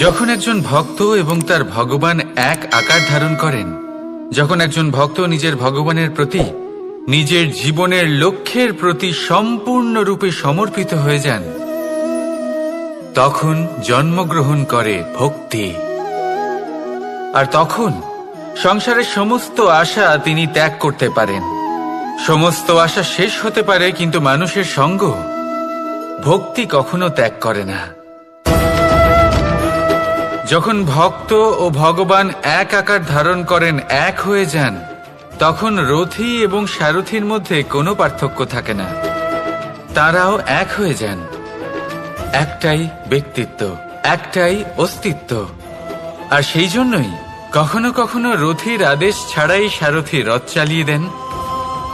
যখন একজন ভক্ত এবং তার ভগবান এক আকার ধারণ করেন, যখন একজন ভক্ত নিজের ভগবানের প্রতি, নিজের জীবনের লক্ষ্যের প্রতি সম্পূর্ণরূপে সমর্পিত হয়ে যান, তখন জন্মগ্রহণ করে ভক্তি। আর তখন সংসারের সমস্ত আশা তিনি ত্যাগ করতে পারেন। সমস্ত আশা শেষ হতে পারে, কিন্তু মানুষের সঙ্গ ভক্তি কখনো ত্যাগ করে না। যখন ভক্ত ও ভগবান এক আকার ধারণ করেন, এক হয়ে যান, তখন রথী এবং সারথীর মধ্যে কোনো পার্থক্য থাকে না। তারাও এক হয়ে যান। একটাই ব্যক্তিত্ব, একটাই অস্তিত্ব। আর সেই জন্যই কখনো কখনো রথীর আদেশ ছাড়াই সারথী রথ চালিয়ে দেন,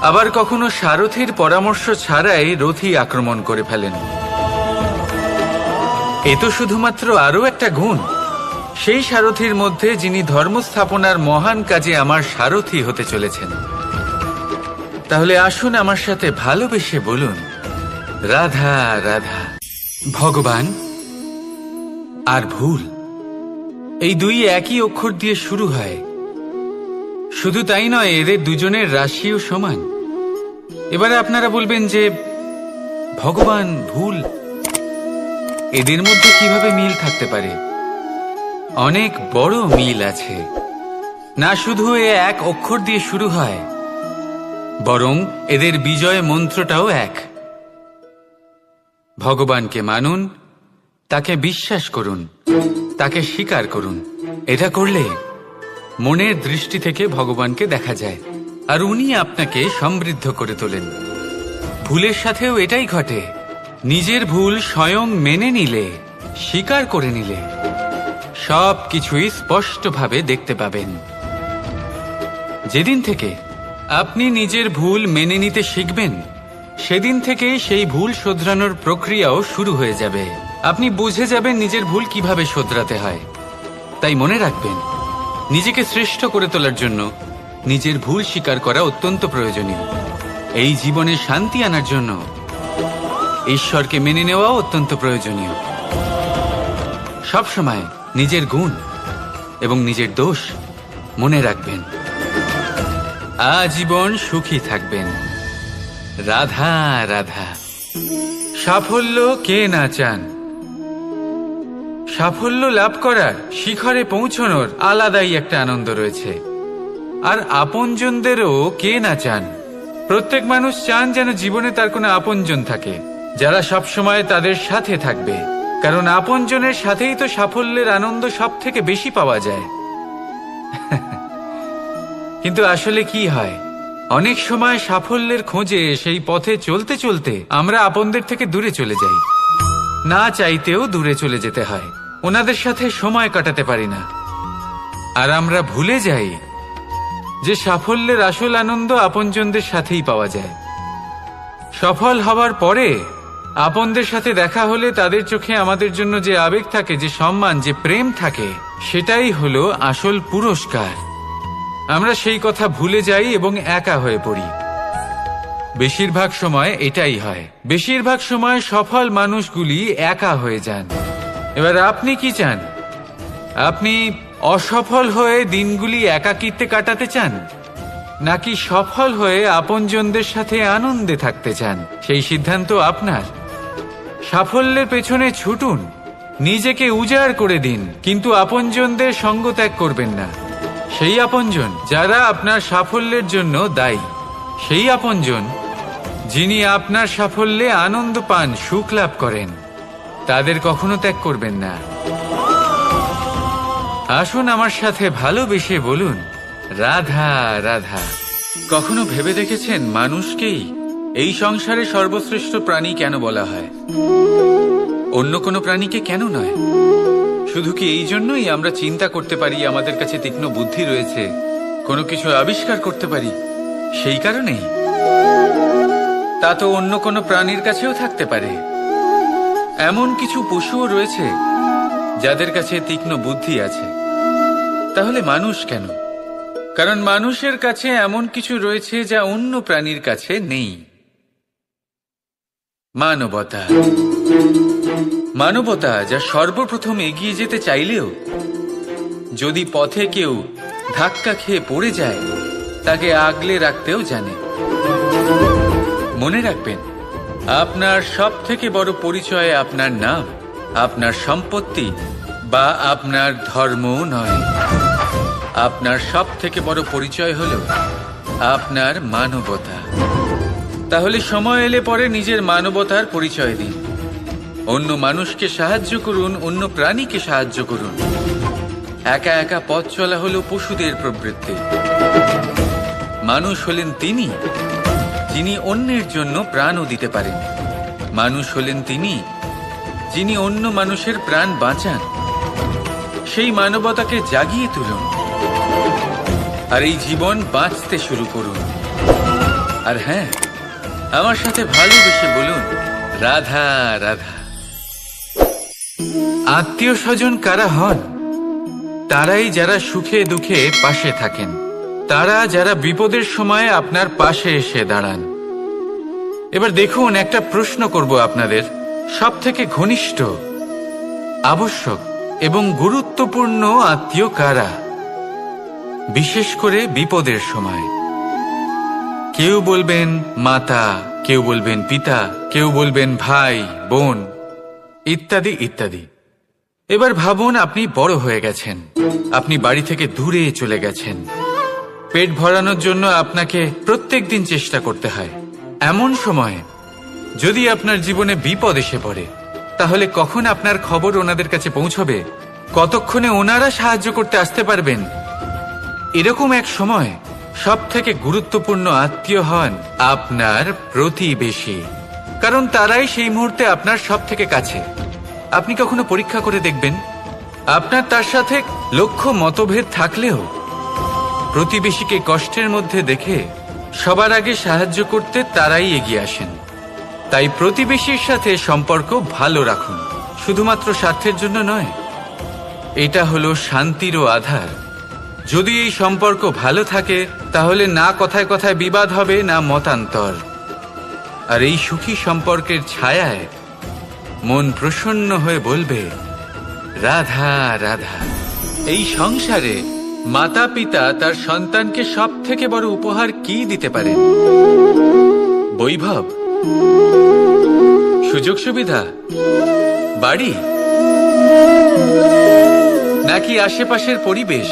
আবার কখনো সারথীর পরামর্শ ছাড়াই রথী আক্রমণ করে ফেলেন। এ তো শুধুমাত্র আরও একটা গুণ সেই সারথীর মধ্যে, যিনি ধর্ম স্থাপনার মহান কাজে আমার সারথী হতে চলেছেন। তাহলে আসুন আমার সাথে ভালোবেসে বলুন, রাধা রাধা। ভগবান আর ভুল, এই দুই একই অক্ষর দিয়ে শুরু হয়। শুধু তাই নয়, এদের দুজনের রাশিও সমান। এবারে আপনারা বলবেন যে ভগবান, ভুল, এদের মধ্যে কিভাবে মিল থাকতে পারে? অনেক বড় মিল আছে। না শুধু এ এক অক্ষর দিয়ে শুরু হয়, বরং এদের বিজয় মন্ত্রটাও এক। ভগবানকে মানুন, তাকে বিশ্বাস করুন, তাকে স্বীকার করুন। এটা করলে মনের দৃষ্টি থেকে ভগবানকে দেখা যায়, আর উনি আপনাকে সমৃদ্ধ করে তোলেন। ভুলের সাথেও এটাই ঘটে। নিজের ভুল স্বয়ং মেনে নিলে, স্বীকার করে নিলে, সব কিছুই স্পষ্টভাবে দেখতে পাবেন। যেদিন থেকে আপনি নিজের ভুল মেনে নিতে শিখবেন, সেদিন থেকে সেই ভুল শোধরানোর প্রক্রিয়াও শুরু হয়ে যাবে। আপনি বুঝে যাবেন নিজের ভুল কিভাবে শোধরাতে হয়। তাই মনে রাখবেন, নিজেকে শ্রেষ্ঠ করে তোলার জন্য নিজের ভুল স্বীকার করা অত্যন্ত প্রয়োজনীয়। এই জীবনে শান্তি আনার জন্য ঈশ্বরকে মেনে নেওয়াও অত্যন্ত প্রয়োজনীয়। সবসময় নিজের গুণ এবং নিজের দোষ মনে রাখবেন। আজীবন সুখী থাকবেন। রাধা রাধা। সাফল্য কে না চান? সাফল্য লাভ করার, শিখরে পৌঁছানোর আলাদাই একটা আনন্দ রয়েছে। আর আপনজনদেরও কে না চান? প্রত্যেক মানুষ চান যেন জীবনে তার কোনো আপনজন থাকে, যারা সবসময় তাদের সাথে থাকবে। কারণ আপনজনের সাথেই তো সাফল্যের আনন্দ সব থেকে বেশি পাওয়া যায়। কিন্তু আসলে কি হয়, অনেক সময় সাফল্যের খোঁজে সেই পথে চলতে চলতে আমরা আপনদের থেকে দূরে চলে যাই। না চাইতেও দূরে চলে যেতে হয়। ওনাদের সাথে সময় কাটাতে পারি না। আর আমরা ভুলে যাই যে সাফল্যের আসল আনন্দ আপনজনদের সাথেই পাওয়া যায়। সফল হওয়ার পরে আপনদের সাথে দেখা হলে তাদের চোখে আমাদের জন্য যে আবেগ থাকে, যে সম্মান, যে প্রেম থাকে, সেটাই হলো আসল পুরস্কার। আমরা সেই কথা ভুলে যাই এবং একা হয়ে পড়ি। বেশিরভাগ সময় এটাই হয়। বেশিরভাগ সময় সফল মানুষগুলি একা হয়ে যান। এবার আপনি কি চান? আপনি অসফল হয়ে দিনগুলি একাকিত্বে কাটাতে চান, নাকি সফল হয়ে আপনজনদের সাথে আনন্দে থাকতে চান? সেই সিদ্ধান্ত আপনার। সাফল্যের পেছনে ছুটুন, নিজেকে উজাড় করে দিন, কিন্তু আপনজনদের সঙ্গ ত্যাগ করবেন না। সেই আপনজন যারা আপনার সাফল্যের জন্য দায়ী, সেই আপনজন যিনি আপনার সাফল্যে আনন্দ পান, সুখ লাভ করেন, তাদের কখনো ত্যাগ করবেন না। আসুন আমার সাথে ভালোবেসে বলুন, রাধা রাধা। কখনো ভেবে দেখেছেন মানুষকেই এই সংসারে সর্বশ্রেষ্ঠ প্রাণী কেন বলা হয়? অন্য কোনো প্রাণীকে কেন নয়? শুধু কি এই জন্যই আমরা চিন্তা করতে পারি, আমাদের কাছে তীক্ষ্ণ বুদ্ধি রয়েছে, কোনো কিছু আবিষ্কার করতে পারি, সেই কারণেই? তা তো অন্য কোনো প্রাণীর কাছেও থাকতে পারে। এমন কিছু পশুও রয়েছে যাদের কাছে তীক্ষ্ণ বুদ্ধি আছে। তাহলে মানুষ কেন? কারণ মানুষের কাছে এমন কিছু রয়েছে যা অন্য প্রাণীর কাছে নেই। মানবতা। মানবতা যা সর্বপ্রথম এগিয়ে যেতে চাইলেও যদি পথে কেউ ধাক্কা খেয়ে পড়ে যায় তাকে আগলে রাখতেও জানে। মনে রাখবেন, আপনার সব থেকে বড় পরিচয় আপনার নাম, আপনার সম্পত্তি বা আপনার ধর্মও নয়। আপনার সব থেকে বড় পরিচয় হল আপনার মানবতা। তাহলে সময় এলে পরে নিজের মানবতার পরিচয় দিন। অন্য মানুষকে সাহায্য করুন, অন্য প্রাণীকে সাহায্য করুন। একা একা পথ চলা হলো পশুদের প্রবৃত্তি। মানুষ হলেন তিনি যিনি অন্যের জন্য প্রাণও দিতে পারেন। মানুষ হলেন তিনি যিনি অন্য মানুষের প্রাণ বাঁচান। সেই মানবতাকে জাগিয়ে তুলুন আর এই জীবন বাঁচতে শুরু করুন। আর হ্যাঁ, আমার সাথে ভালোবেসে বলুন, রাধা রাধা। আত্মীয় স্বজন কারা হন? তারাই যারা সুখে দুঃখে পাশে থাকেন, তারা যারা বিপদের সময় আপনার পাশে এসে দাঁড়ান। এবার দেখুন, একটা প্রশ্ন করব আপনাদের, সব থেকে ঘনিষ্ঠ, আবশ্যক এবং গুরুত্বপূর্ণ আত্মীয় কারা, বিশেষ করে বিপদের সময়? কেউ বলবেন মাতা, কেউ বলবেন পিতা, কেউ বলবেন ভাই বোন, ইত্যাদি ইত্যাদি। এবার ভাবুন, আপনি বড় হয়ে গেছেন, আপনি বাড়ি থেকে দূরে চলে গেছেন। পেট ভরানোর জন্য আপনাকে প্রত্যেক দিন চেষ্টা করতে হয়। এমন সময় যদি আপনার জীবনে বিপদ এসে পড়ে, তাহলে কখন আপনার খবর ওনাদের কাছে পৌঁছবে? কতক্ষণে ওনারা সাহায্য করতে আসতে পারবেন? এরকম এক সময় সব থেকে গুরুত্বপূর্ণ আত্মীয় হন আপনার প্রতিবেশী, কারণ তারাই সেই মুহূর্তে আপনার সব থেকে কাছে। আপনি কখনো পরীক্ষা করে দেখবেন, আপনার তার সাথে লক্ষ্য মতভেদ থাকলেও প্রতিবেশীকে কষ্টের মধ্যে দেখে সবার আগে সাহায্য করতে তারাই এগিয়ে আসেন। তাই প্রতিবেশীর সাথে সম্পর্ক ভালো রাখুন, শুধুমাত্র স্বার্থের জন্য নয়। এটা হলো শান্তিরও আধার। যদি এই সম্পর্ক ভালো থাকে, তাহলে না কথায় কথায় বিবাদ হবে, না মতান্তর। আর এই সুখী সম্পর্কের ছায়ায় মন প্রসন্ন হয়ে বলবে, রাধা রাধা। এই সংসারে মাতা পিতা তার সন্তানকে সব থেকে বড় উপহার কি দিতে পারেন? বৈভব, সুযোগ সুবিধা, বাড়ি, নাকি আশেপাশের পরিবেশ?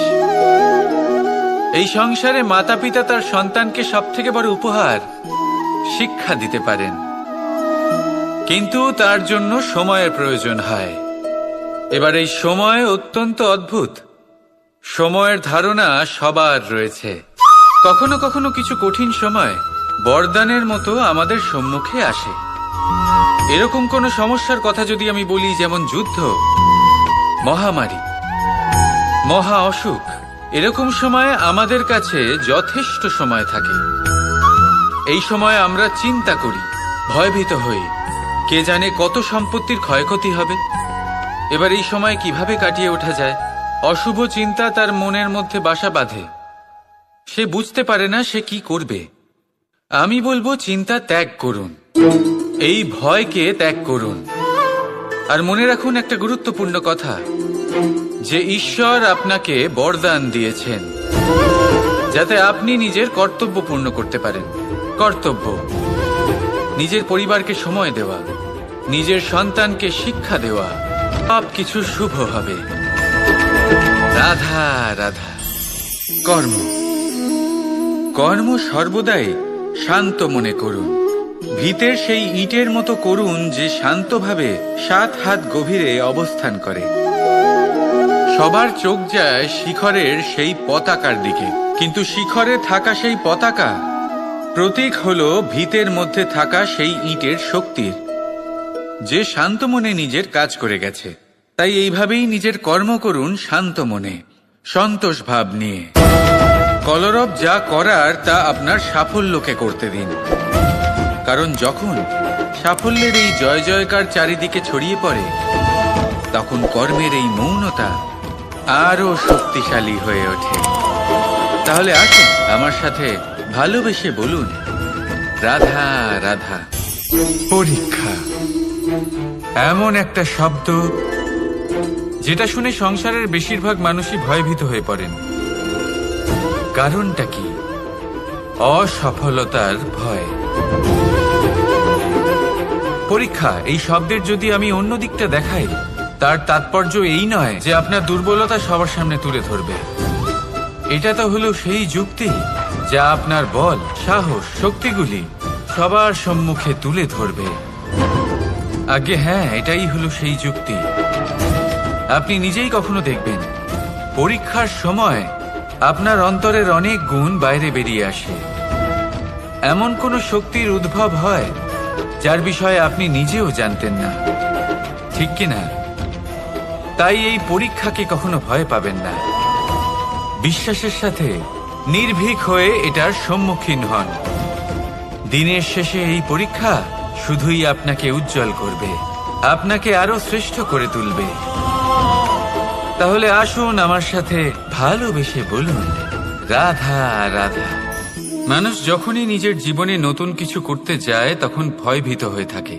এই সংসারে মাতা পিতা তার সন্তানকে সব থেকে বড় উপহার শিক্ষা দিতে পারেন, কিন্তু তার জন্য সময়ের প্রয়োজন হয়। এবার এই সময় অত্যন্ত অদ্ভুত। সময়ের ধারণা সবার রয়েছে। কখনো কখনো কিছু কঠিন সময় বরদানের মতো আমাদের সম্মুখে আসে। এরকম কোনো সমস্যার কথা যদি আমি বলি, যেমন যুদ্ধ, মহামারী, মহা অসুখ, এরকম সময় আমাদের কাছে যথেষ্ট সময় থাকে। এই সময় আমরা চিন্তা করি, ভয়ভীত হই, কে জানে কত সম্পত্তির ক্ষয়ক্ষতি হবে। এবার এই সময় কিভাবে কাটিয়ে ওঠা যায়? অশুভ চিন্তা তার মনের মধ্যে বাসা বাঁধে, সে বুঝতে পারে না সে কি করবে। আমি বলবো, চিন্তা ত্যাগ করুন, এই ভয়কে ত্যাগ করুন। আর মনে রাখুন একটা গুরুত্বপূর্ণ কথা, যে ঈশ্বর আপনাকে বরদান দিয়েছেন যাতে আপনি নিজের কর্তব্য পূর্ণ করতে পারেন। কর্তব্য, নিজের পরিবারকে সময় দেওয়া, নিজের সন্তানকে শিক্ষা দেওয়া, সব কিছু শুভ হবে। রাধা রাধা। কর্ম, কর্ম সর্বদাই শান্ত মনে করুন। ভিতের সেই ইটের মতো করুন যে শান্তভাবে 7 হাত গভীরে অবস্থান করে। সবার চোখ যায় শিখরের সেই পতাকার দিকে, কিন্তু শিখরে থাকা সেই পতাকা প্রতীক হলো ভিতের মধ্যে থাকা সেই ইটের শক্তির, যে শান্ত মনে নিজের কাজ করে গেছে। তাই এইভাবেই নিজের কর্ম করুন শান্ত মনে, সন্তোষ ভাব নিয়ে। কলরব যা করার তা আপনার সাফল্যকে করতে দিন, কারণ যখন সাফল্যের এই জয় জয়কার চারিদিকে ছড়িয়ে পড়ে, তখন কর্মের এই মৌনতা আরো শক্তিশালী হয়ে ওঠে। তাহলে আসুন আমার সাথে ভালোবেসে বলুন, রাধা রাধা। পরীক্ষা এমন একটা শব্দ যেটা শুনে সংসারের বেশিরভাগ মানুষই ভয়ভীত হয়ে পড়েন। কারণটা কি? অসফলতার ভয়। পরীক্ষা এই শব্দের যদি আমি অন্য দিকটা দেখাই, তার তাৎপর্য এই নয় যে আপনার দুর্বলতা সবার সামনে তুলে ধরবে। এটা তো হলো সেই যুক্তি যা আপনার বল, সাহস, শক্তিগুলি সবার সম্মুখে তুলে ধরবে। আগে হ্যাঁ, এটাই হলো সেই যুক্তি। আপনি নিজেই কখনো দেখবেন পরীক্ষার সময় আপনার অন্তরের অনেক গুণ বাইরে বেরিয়ে আসে। এমন কোনো শক্তির উদ্ভব হয় যার বিষয়ে আপনি নিজেও জানতেন না, ঠিক কিনা? তাই এই পরীক্ষাকে কখনো ভয় পাবেন না। বিশ্বাসের সাথে নির্ভীক হয়ে এটার সম্মুখীন হন। দিনের শেষে এই পরীক্ষা শুধুই আপনাকে উজ্জ্বল করবে, আপনাকে আরো শ্রেষ্ঠ করে তুলবে। তাহলে আসুন আমার সাথে ভালোবেসে বলুন, রাধা রাধা। মানুষ যখনই নিজের জীবনে নতুন কিছু করতে যায় তখন ভয়ভীত হয়ে থাকে।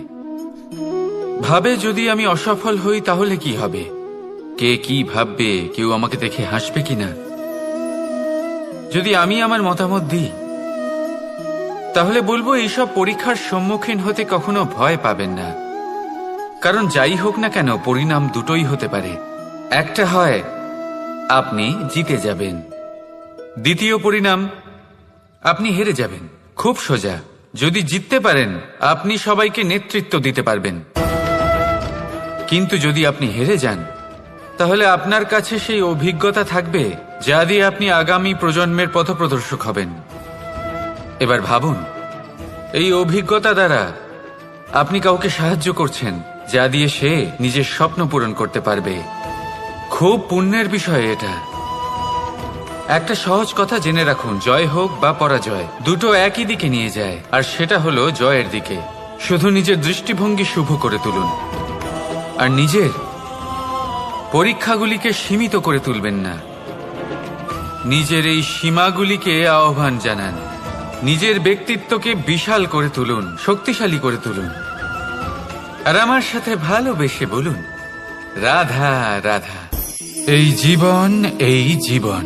ভাবে যদি আমি অসফল হই তাহলে কি হবে, কে কি ভাববে, কেউ আমাকে দেখে হাসবে কিনা। যদি আমি আমার মতামত দিই তাহলে বলবো এইসব পরীক্ষার সম্মুখীন হতে কখনো ভয় পাবেন না। কারণ যাই হোক না কেন পরিণাম দুটোই হতে পারে। একটা হয় আপনি জিতে যাবেন, দ্বিতীয় পরিণাম আপনি হেরে যাবেন। খুব সোজা। যদি জিততে পারেন আপনি সবাইকে নেতৃত্ব দিতে পারবেন, কিন্তু যদি আপনি হেরে যান তাহলে আপনার কাছে সেই অভিজ্ঞতা থাকবে যা দিয়ে আপনি আগামী প্রজন্মের পথপ্রদর্শক হবেন। এবার ভাবুন, এই অভিজ্ঞতা দ্বারা আপনি কাউকে সাহায্য করছেন যা দিয়ে সে নিজের স্বপ্ন পূরণ করতে পারবে। খুব পুণ্যের বিষয় এটা। একটা সহজ কথা জেনে রাখুন, জয় হোক বা পরাজয় দুটো একই দিকে নিয়ে যায়, আর সেটা হলো জয়ের দিকে। শুধু নিজের দৃষ্টিভঙ্গি শুভ করে তুলুন আর নিজের পরীক্ষাগুলিকে সীমিত করে তুলবেন না। নিজের এই সীমাগুলিকে আহ্বান জানান, নিজের ব্যক্তিত্বকে বিশাল করে তুলুন, শক্তিশালী করে তুলুন। আর আমার সাথে ভালোবেসে বলুন, রাধা রাধা। এই জীবন, এই জীবন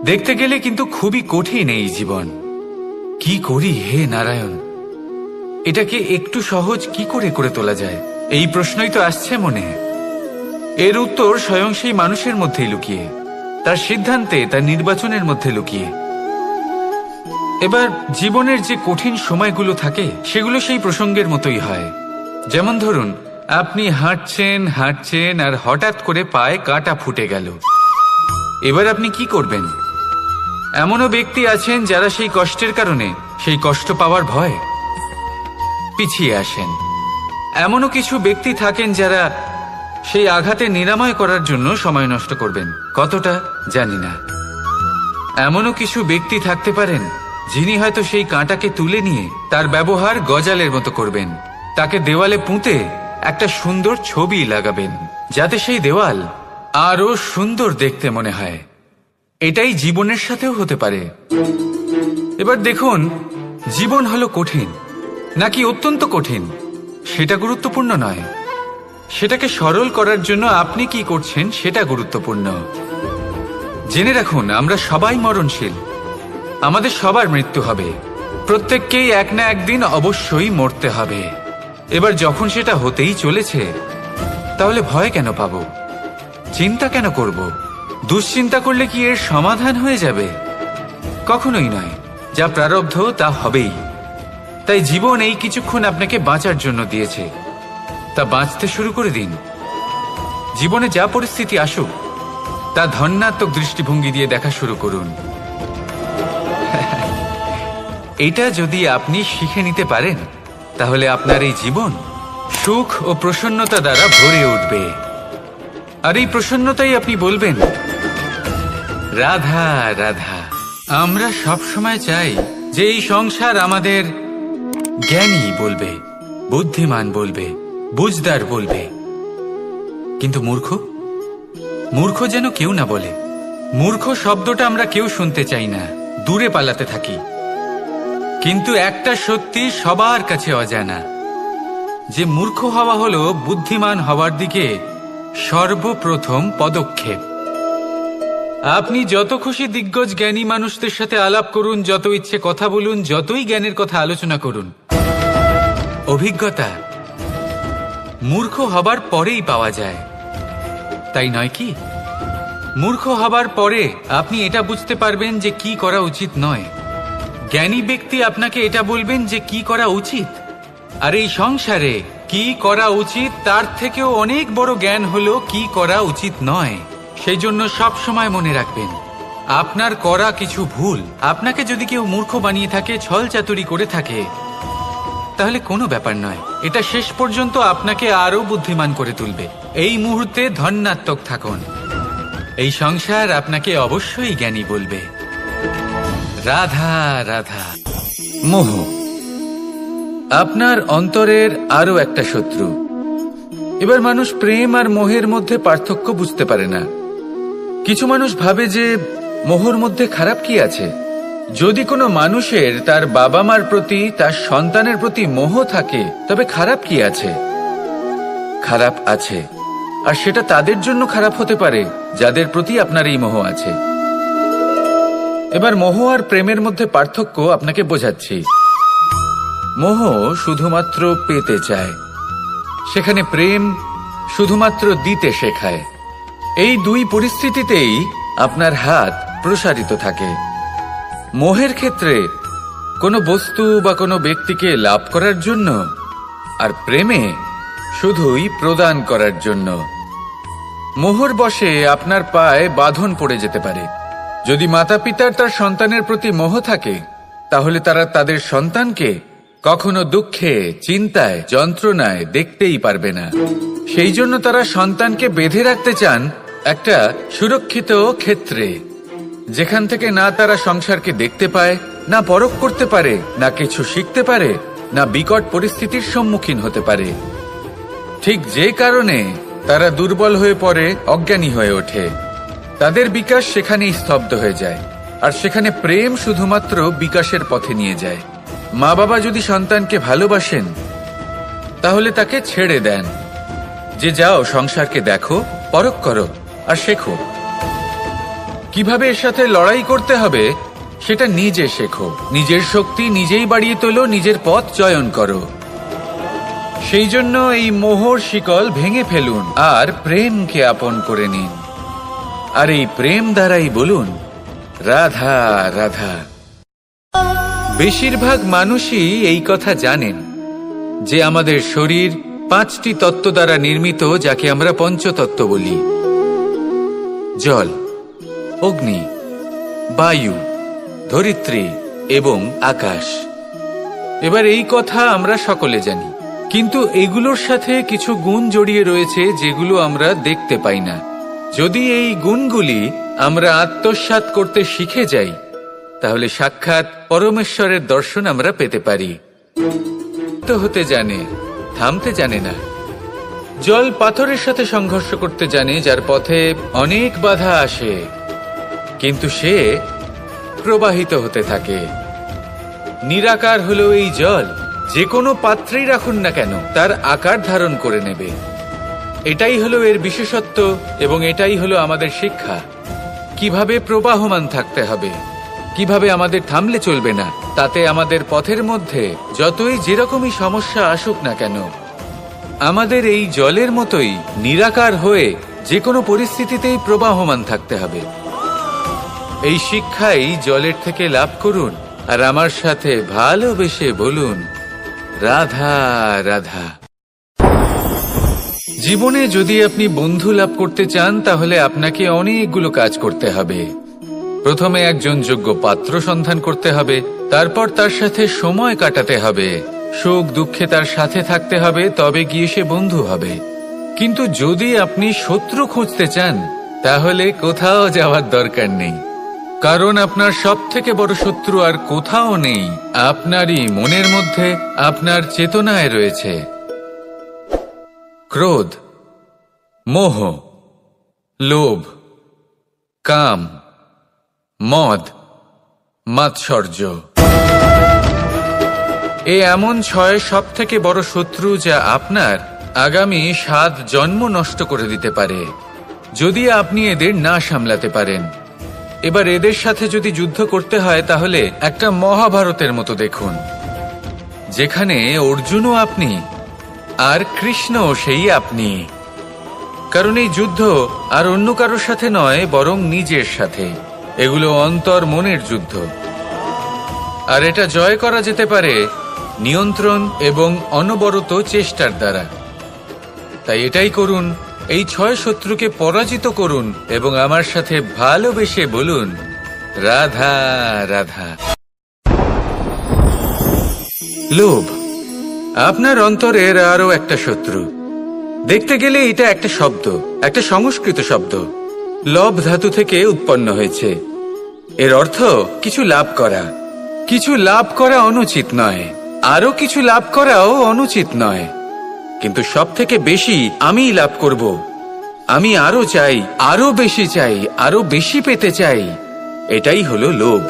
দেখতে গেলে কিন্তু খুবই কঠিন। এই জীবন কি করি হে নারায়ণ, এটাকে একটু সহজ কি করে করে তোলা যায়, এই প্রশ্নই তো আসছে মনে। এর উত্তর স্বয়ং সেই মানুষের মধ্যেই লুকিয়ে, তার সিদ্ধান্তে, তার নির্বাচনের মধ্যে লুকিয়ে। এবার জীবনের যে কঠিন সময়গুলো থাকে সেগুলো সেই প্রসঙ্গের মতোই হয়। যেমন ধরুন, আপনি হাঁটছেন হাঁটছেন আর হঠাৎ করে পায়ে কাঁটা ফুটে গেল। এবার আপনি কি করবেন? এমনও ব্যক্তি আছেন যারা সেই কষ্টের কারণে, সেই কষ্ট পাওয়ার ভয় পিছিয়ে আসেন। এমনও কিছু ব্যক্তি থাকেন যারা সেই আঘাতে নিরাময় করার জন্য সময় নষ্ট করবেন। কতটা জানি না। এমনও কিছু ব্যক্তি থাকতে পারেন যিনি হয়তো সেই কাঁটাকে তুলে নিয়ে তার ব্যবহার গজালের মতো করবেন, তাকে দেওয়ালে পুঁতে একটা সুন্দর ছবি লাগাবেন যাতে সেই দেওয়াল আরো সুন্দর দেখতে মনে হয়। এটাই জীবনের সাথেও হতে পারে। এবার দেখুন, জীবন হলো কঠিন নাকি অত্যন্ত কঠিন সেটা গুরুত্বপূর্ণ নয়, সেটাকে সরল করার জন্য আপনি কি করছেন সেটা গুরুত্বপূর্ণ। জেনে রাখুন, আমরা সবাই মরণশীল, আমাদের সবার মৃত্যু হবে, প্রত্যেককেই এক না একদিন অবশ্যই মরতে হবে। এবার যখন সেটা হতেই চলেছে তাহলে ভয় কেন পাবো, চিন্তা কেন করব? দুশ্চিন্তা করলে কি এর সমাধান হয়ে যাবে? কখনোই নয়। যা প্রারব্ধ তা হবেই। তাই জীবন এই কিছুক্ষণ আপনাকে বাঁচার জন্য দিয়েছে, তা বাঁচতে শুরু করে দিন। জীবনে যা পরিস্থিতি আসুক তা ধন্যাত্মক দৃষ্টিভঙ্গি দিয়ে দেখা শুরু করুন। এটা যদি আপনি শিখে নিতে পারেন তাহলে আপনার এই জীবন সুখ ও প্রসন্নতা দ্বারা ভরে উঠবে। আর এই প্রসন্নতাই আপনি বলবেন, রাধা রাধা। আমরা সব সময় চাই যে এই সংসার আমাদের জ্ঞানী বলবে, বুদ্ধিমান বলবে, বুঝদার বলবে, কিন্তু মূর্খ যেন কেউ না বলে। মূর্খ শব্দটা আমরা কেউ শুনতে চাই না, দূরে পালাতে থাকি। কিন্তু একটা সত্যি সবার কাছে অজানা, যে মূর্খ হওয়া হলো বুদ্ধিমান হওয়ার দিকে সর্বপ্রথম পদক্ষেপ। আপনি যত খুশি দিগ্গজ জ্ঞানী মানুষদের সাথে আলাপ করুন, যত ইচ্ছে কথা বলুন, যতই জ্ঞানের কথা আলোচনা করুন, অভিজ্ঞতা মূর্খ হবার পরেই পাওয়া যায়, তাই নয় কি? মূর্খ হবার পরে আপনি এটা বুঝতে পারবেন যে কি করা উচিত নয়। জ্ঞানী ব্যক্তি আপনাকে এটা বলবেন যে কি করা উচিত। আর এই সংসারে কি করা উচিত তার থেকেও অনেক বড় জ্ঞান হলো কি করা উচিত নয়। সেই জন্য সব সময় মনে রাখবেন, আপনার করা কিছু ভুল, আপনাকে যদি কেউ মূর্খ বানিয়ে থাকে, ছল চাতুরি করে থাকে, তাহলে কোনো ব্যাপার নয়, এটা শেষ পর্যন্ত আপনাকে আরো বুদ্ধিমান করে তুলবে। এই মুহূর্তে ধন্যাত্মক থাকুন, এই সংসার আপনাকে অবশ্যই জ্ঞানী বলবে। রাধা রাধা। মোহ আপনার অন্তরের আরো একটা শত্রু। এবার মানুষ প্রেম আর মোহের মধ্যে পার্থক্য বুঝতে পারে না। কিছু মানুষ ভাবে যে মোহর মধ্যে খারাপ কি আছে। যদি কোনো মানুষের তার বাবা মার প্রতি, তার সন্তানের প্রতি মোহ থাকে, তবে খারাপ কি আছে? খারাপ আছে, আর সেটা তাদের জন্য খারাপ হতে পারে যাদের প্রতি আপনার এই মোহ আছে। এবার মোহ আর প্রেমের মধ্যে পার্থক্য আপনাকে বোঝাচ্ছি। মোহ শুধুমাত্র পেতে চায়, সেখানে প্রেম শুধুমাত্র দিতে শেখায়। এই দুই পরিস্থিতিতেই আপনার হাত প্রসারিত থাকে। মোহের ক্ষেত্রে কোনো বস্তু বা কোনো ব্যক্তিকে লাভ করার জন্য, আর প্রেমে শুধুই প্রদান করার জন্য। মোহর বশে আপনার পায়ে বাঁধন পড়ে যেতে পারে। যদি মাতা পিতার তার সন্তানের প্রতি মোহ থাকে, তাহলে তারা তাদের সন্তানকে কখনো দুঃখে, চিন্তায়, যন্ত্রণায় দেখতেই পারবে না। সেই জন্য তারা সন্তানকে বেঁধে রাখতে চান একটা সুরক্ষিত ক্ষেত্রে, যেখান থেকে না তারা সংসারকে দেখতে পায়, না পরখ করতে পারে, না কিছু শিখতে পারে, না বিকট পরিস্থিতির সম্মুখীন হতে পারে। ঠিক যে কারণে তারা দুর্বল হয়ে পড়ে, অজ্ঞানী হয়ে ওঠে। তাদের বিকাশ সেখানেই স্তব্ধ হয়ে যায়, আর সেখানে প্রেম শুধুমাত্র বিকাশের পথে নিয়ে যায়। মা বাবা যদি সন্তানকে ভালোবাসেন, তাহলে তাকে ছেড়ে দেন যে যাও সংসারকে দেখো, পরখ করো আর শেখো। কিভাবে এর সাথে লড়াই করতে হবে সেটা নিজে শেখো। নিজের শক্তি নিজেই বাড়িয়ে তোলো, নিজের পথ চয়ন করো। সেই জন্য এই মোহর শিকল ভেঙে ফেলুন আর প্রেমকে আপন করে নিন। আর এই প্রেম দ্বারাই বলুন রাধা রাধা। বেশিরভাগ মানুষই এই কথা জানেন যে আমাদের শরীর 5টি তত্ত্ব দ্বারা নির্মিত, যাকে আমরা পঞ্চতত্ত্ব বলি। জল, অগ্নি, বায়ু, ধরিত্রী এবং আকাশ। এবার এই কথা আমরা সকলে জানি, কিন্তু এগুলোর সাথে কিছু গুণ জড়িয়ে রয়েছে যেগুলো আমরা দেখতে পাই না। যদি এই গুণগুলি আমরা আত্মসাৎ করতে শিখে যাই, তাহলে সাক্ষাৎ পরমেশ্বরের দর্শন আমরা পেতে পারি। তো হতে জানে, থামতে জানে না। জল পাথরের সাথে সংঘর্ষ করতে জানে, যার পথে অনেক বাধা আসে, কিন্তু সে প্রবাহিত হতে থাকে। নিরাকার হলো এই জল, যে কোনো পাত্রেই রাখুন না কেন তার আকার ধারণ করে নেবে। এটাই হলো এর বিশেষত্ব, এবং এটাই হলো আমাদের শিক্ষা। কিভাবে প্রবাহমান থাকতে হবে, কিভাবে আমাদের থামলে চলবে না, তাতে আমাদের পথের মধ্যে যতই যেরকমই সমস্যা আসুক না কেন, আমাদের এই জলের মতোই নিরাকার হয়ে যে কোনো পরিস্থিতিতেই প্রবাহমান থাকতে হবে। এই শিক্ষাই জলের থেকে লাভ করুন, আর আমার সাথে ভালোবেসে বলুন রাধা রাধা। জীবনে যদি আপনি বন্ধু লাভ করতে চান, তাহলে আপনাকে অনেকগুলো কাজ করতে হবে। প্রথমে একজন যোগ্য পাত্র সন্ধান করতে হবে, তারপর তার সাথে সময় কাটাতে হবে, সুখ দুঃখে তার সাথে থাকতে হবে, তবে গিয়ে সে বন্ধু হবে। কিন্তু যদি আপনি শত্রু খুঁজতে চান, তাহলে কোথাও যাওয়ার দরকার নেই, কারণ আপনার সবথেকে বড় শত্রু আর কোথাও নেই, আপনারই মনের মধ্যে, আপনার চেতনায় রয়েছে। ক্রোধ, মোহ, লোভ, কাম, মদ, মাৎসর্য। এ এমন 6 সব থেকে বড় শত্রু যা আপনার আগামী 7 জন্ম নষ্ট করে দিতে পারে যদি আপনি এদের না সামলাতে পারেন। এবার এদের সাথে যদি যুদ্ধ করতে হয় তাহলে একটা মহাভারতের মতো দেখুন, যেখানে অর্জুনও আপনি আর কৃষ্ণও সেই আপনি। কারণ এই যুদ্ধ আর অন্য কারোর সাথে নয়, বরং নিজের সাথে। এগুলো অন্তর মনের যুদ্ধ, আর এটা জয় করা যেতে পারে নিয়ন্ত্রণ এবং অনবরত চেষ্টার দ্বারা। তাই এটাই করুন, এই 6 শত্রুকে পরাজিত করুন এবং আমার সাথে ভালোবেসে বলুন, রাধা রাধা। লোভ আপনার অন্তরের আরো একটা শত্রু। দেখতে গেলে এটা একটা শব্দ, একটা সংস্কৃত শব্দ। লব ধাতু থেকে উৎপন্ন হয়েছে। এর অর্থ কিছু লাভ করা। কিছু লাভ করা অনুচিত নয়, আরো কিছু লাভ করাও অনুচিত নয়, কিন্তু সব থেকে বেশি আমিই লাভ করব। আমি আরো চাই, আরো বেশি চাই, আরো বেশি পেতে চাই। এটাই হলো লোভ।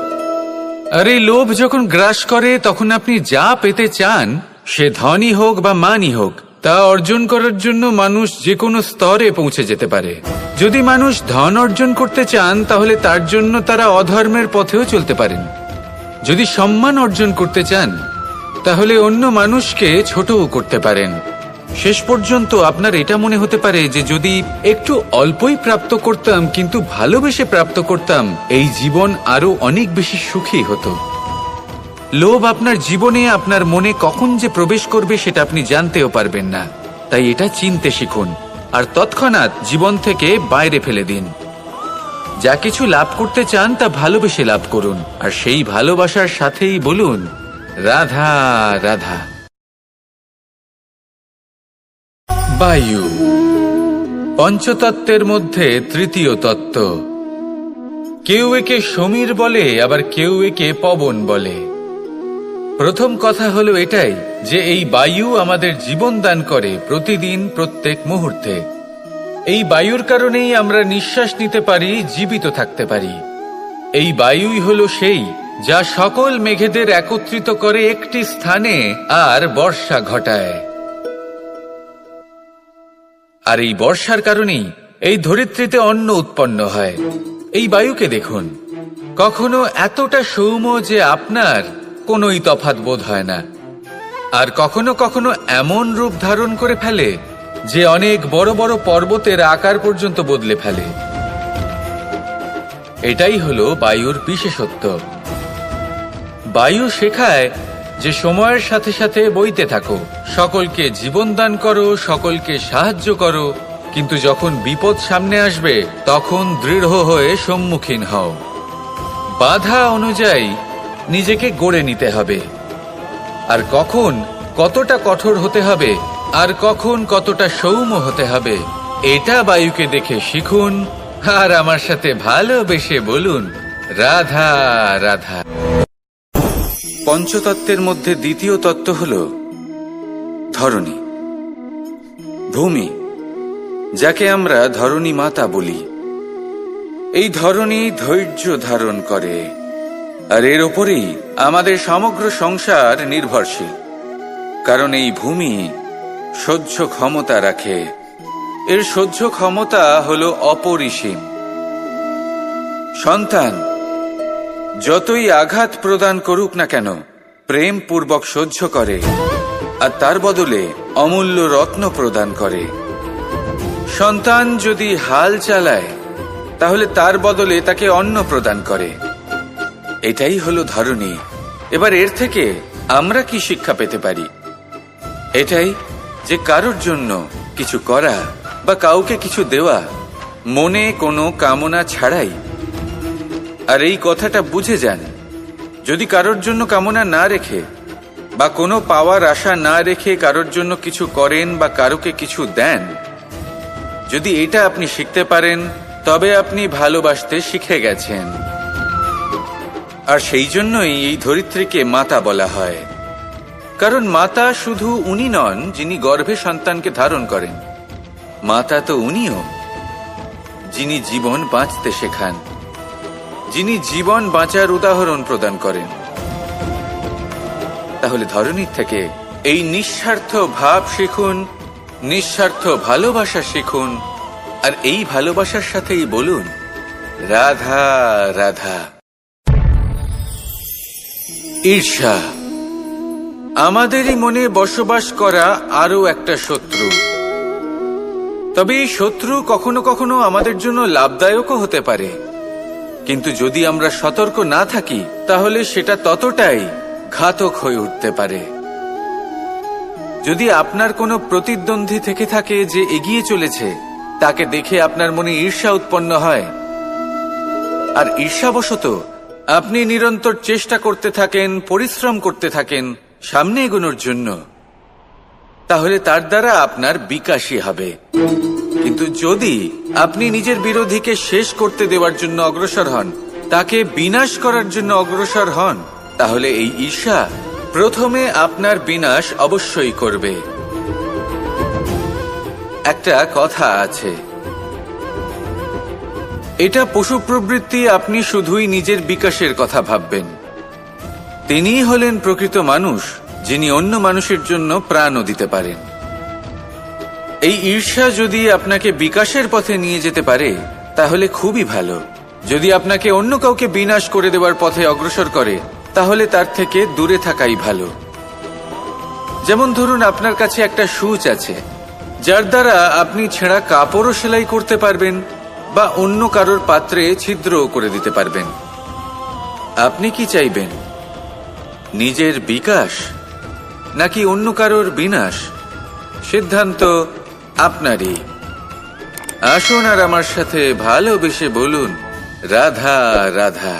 আর এই লোভ যখন গ্রাস করে তখন আপনি যা পেতে চান, সে ধনই হোক বা মানই হোক, তা অর্জন করার জন্য মানুষ যে কোনো স্তরে পৌঁছে যেতে পারে। যদি মানুষ ধন অর্জন করতে চান তাহলে তার জন্য তারা অধর্মের পথেও চলতে পারেন। যদি সম্মান অর্জন করতে চান তাহলে অন্য মানুষকে ছোটও করতে পারেন। শেষ পর্যন্ত আপনার এটা মনে হতে পারে যে যদি একটু অল্পই প্রাপ্ত করতাম, কিন্তু ভালোবেসে প্রাপ্ত করতাম, এই জীবন আরো অনেক বেশি সুখী হতো। লোভ আপনার জীবনে, আপনার মনে কখন যে প্রবেশ করবে সেটা আপনি জানতেও পারবেন না। তাই এটা চিনতে শিখুন আর তৎক্ষণাৎ জীবন থেকে বাইরে ফেলে দিন। যা কিছু লাভ করতে চান তা ভালোবেসে লাভ করুন, আর সেই ভালোবাসার সাথেই বলুন, রাধা রাধা। বায়ু পঞ্চতত্ত্বের মধ্যে তৃতীয় তত্ত্ব। কেউ একে সমীর বলে, আবার কেউ একে পবন বলে। প্রথম কথা হলো এটাই যে এই বায়ু আমাদের জীবন দান করে প্রতিদিন, প্রত্যেক মুহূর্তে। এই বায়ুর কারণেই আমরা নিঃশ্বাস নিতে পারি, জীবিত থাকতে পারি। এই বায়ুই হলো সেই যা সকল মেঘেদের একত্রিত করে একটি স্থানে আর বর্ষা ঘটায়। আর এই বর্ষার কারণেই এই ধরিত্রীতে অন্ন উৎপন্ন হয়। এই বায়ুকে দেখুন, কখনো এতটা সৌম্য যে আপনার কোনোই তফাৎ বোধ হয় না, আর কখনো কখনো এমন রূপ ধারণ করে ফেলে যে অনেক বড় বড় পর্বতের আকার পর্যন্ত বদলে ফেলে। এটাই হলো বায়ুর বিশেষত্ব। বায়ু শেখায় যে সময়ের সাথে সাথে বইতে থাকো, সকলকে জীবন দান করো, সকলকে সাহায্য করো, কিন্তু যখন বিপদ সামনে আসবে তখন দৃঢ় হয়ে সম্মুখীন হও। বাধা অনুযায়ী নিজেকে গড়ে নিতে হবে, আর কখন কতটা কঠোর হতে হবে আর কখন কতটা সৌম্য হতে হবে, এটা বায়ুকে দেখে শিখুন আর আমার সাথে ভালোবেসে বলুন, রাধা রাধা। পঞ্চতত্ত্বের মধ্যে দ্বিতীয় তত্ত্ব হল ধরণী, ভূমি, যাকে আমরা ধরণী মাতা বলি। এই ধরণী ধৈর্য ধারণ করে, আর এর ওপরেই আমাদের সমগ্র সংসার নির্ভরশীল। কারণ এই ভূমি সহ্য ক্ষমতা রাখে। এর সহ্য ক্ষমতা হল অপরিসীম। সন্তান যতই আঘাত প্রদান করুক না কেন, প্রেম পূর্বক সহ্য করে, আর তার বদলে অমূল্য রত্ন প্রদান করে। সন্তান যদি হাল চালায় তাহলে তার বদলে তাকে অন্ন প্রদান করে। এটাই হলো ধরণী। এবার এর থেকে আমরা কি শিক্ষা পেতে পারি? এটাই যে কারোর জন্য কিছু করা বা কাউকে কিছু দেওয়া মনে কোনো কামনা ছাড়াই। আর এই কথাটা বুঝে যান, যদি কারোর জন্য কামনা না রেখে বা কোনো পাওয়ার আশা না রেখে কারোর জন্য কিছু করেন বা কারোকে কিছু দেন, যদি এটা আপনি শিখতে পারেন তবে আপনি ভালোবাসতে শিখে গেছেন। আর সেই জন্যই এই ধরিত্রীকে মাতা বলা হয়। কারণ মাতা শুধু উনি নন যিনি গর্ভে সন্তানকে ধারণ করেন, মাতা তো উনিও যিনি জীবন বাঁচতে শেখান। যিনি জীবন বাঁচার উদাহরণ প্রদান করেন। তাহলে ধরনীর থেকে এই নিঃস্বার্থ ভাব শিখুন, নিঃস্বার্থ ভালোবাসা শিখুন, আর এই ভালোবাসার সাথেই বলুন রাধা রাধা। ঈর্ষা আমাদেরই মনে বসবাস করা আরো একটা শত্রু। তবে এই শত্রু কখনো কখনো আমাদের জন্য লাভদায়কও হতে পারে, কিন্তু যদি আমরা সতর্ক না থাকি তাহলে সেটা ততটাই ঘাতক হয়ে উঠতে পারে। যদি আপনার কোনো প্রতিদ্বন্দ্বী থেকে থাকে যে এগিয়ে চলেছে, তাকে দেখে আপনার মনে ঈর্ষা উৎপন্ন হয়, আর ঈর্ষাবশত আপনি নিরন্তর চেষ্টা করতে থাকেন, পরিশ্রম করতে থাকেন সামনে এগোনোর জন্য, তাহলে তার দ্বারা আপনার বিকাশই হবে। কিন্তু যদি আপনি নিজের বিরোধীকে শেষ করতে দেওয়ার জন্য অগ্রসর হন, তাকে বিনাশ করার জন্য অগ্রসর হন, তাহলে এই ঈর্ষা প্রথমে আপনার বিনাশ অবশ্যই করবে। একটা কথা আছে, এটা পশু প্রবৃত্তি, আপনি শুধুই নিজের বিকাশের কথা ভাববেন। তিনিই হলেন প্রকৃত মানুষ, যিনি অন্য মানুষের জন্য প্রাণও দিতে পারেন। এই ঈর্ষা যদি আপনাকে বিকাশের পথে নিয়ে যেতে পারে তাহলে খুবই ভালো। যদি আপনাকে অন্য কাউকে বিনাশ করে দেওয়ার পথে অগ্রসর করে তাহলে তার থেকে দূরে থাকাই ভালো। যেমন ধরুন, আপনার কাছে একটা সূচ আছে যার দ্বারা আপনি ছেঁড়া কাপড়ও সেলাই করতে পারবেন বা অন্য কারোর পাত্রে ছিদ্রও করে দিতে পারবেন। আপনি কি চাইবেন, নিজের বিকাশ নাকি অন্য কারোর বিনাশ? সিদ্ধান্ত আপনারই। আসুন আর আমার সাথে ভালোবেসে বলুন রাধা রাধা।